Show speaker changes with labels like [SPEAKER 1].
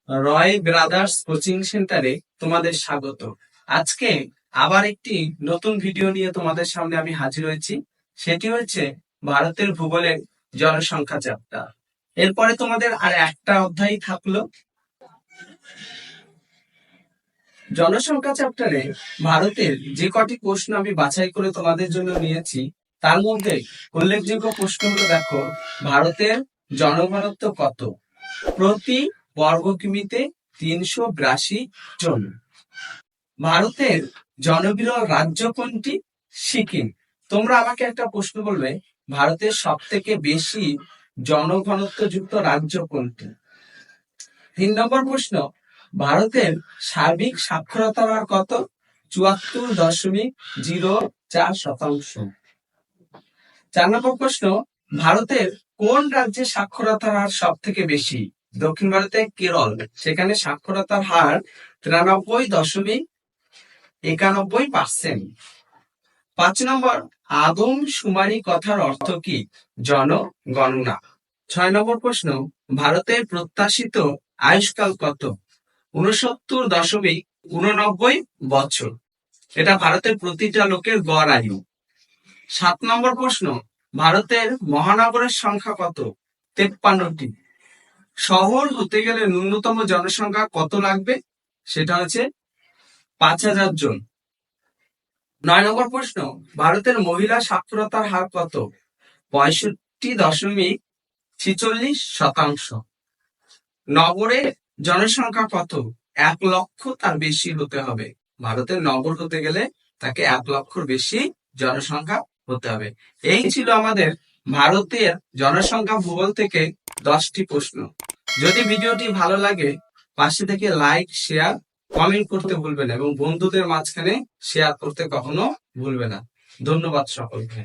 [SPEAKER 1] রয় brothers coaching সেন্টারে তোমাদের স্বাগত। আজকে আবার একটি নতুন ভিডিও নিয়ে তোমাদের সামনে আমি হাজির হয়েছি। সেটি হচ্ছে ভারতের ভূগোলের জনসংখ্যা চ্যাপ্টার। এরপরে তোমাদের আর একটা অধ্যায় থাকলো। জনসংখ্যা চ্যাপ্টারে ভারতের যে কটি প্রশ্ন আমি বাছাই করে তোমাদের জন্য নিয়েছি, তার মধ্যে উল্লেখযোগ্য প্রশ্ন হলো, দেখো, ভারতের জনঘনত্ব কত? প্রতি বর্গ কিমিতে 382 জন। ভারতের জনবিরল রাজ্য কোনটি? সিকিম। তোমরা আমাকে একটা প্রশ্ন বলবে, ভারতের সব থেকে বেশি জনঘনত্ব যুক্ত রাজ্য কোনটি? 3 নম্বর প্রশ্ন, ভারতের সার্বিক সাক্ষরতার হার কত? 74.04%। 4 নম্বর প্রশ্ন, ভারতের কোন রাজ্যে সাক্ষরতার হার সব থেকে বেশি? দক্ষিণ ভারতে কেরল, সেখানে সাক্ষরতার হার 93.91%। 5 নম্বর, আদম শুমারি কথার অর্থ কি? জনগণনা। 6 নম্বর প্রশ্ন, ভারতের প্রত্যাশিত আয়ুষ্কাল কত? 69.89 বছর। এটা ভারতের প্রতিটা লোকের গড় আয়ু। 7 নম্বর প্রশ্ন, ভারতের মহানগরের সংখ্যা কত? 53টি। শহর হতে গেলে ন্যূনতম জনসংখ্যা কত লাগবে? সেটা হচ্ছে 5,000 জন। 9 নম্বর প্রশ্ন, ভারতের মহিলা সাক্ষরতার হার কত? 65.46%। নগরের জনসংখ্যা কত? 1 লক্ষ তার বেশি হতে হবে। ভারতের নগর হতে গেলে তাকে 1 লক্ষর বেশি জনসংখ্যা হতে হবে। এই ছিল আমাদের ভারতের জনসংখ্যা ভূগোল থেকে 10টি প্রশ্ন। যদি ভিডিওটি ভালো লাগে, পাশে থেকে লাইক, শেয়ার, কমেন্ট করতে ভুলবে না এবং বন্ধুদের মাঝখানে শেয়ার করতে কখনো ভুলবে না। ধন্যবাদ সকলকে।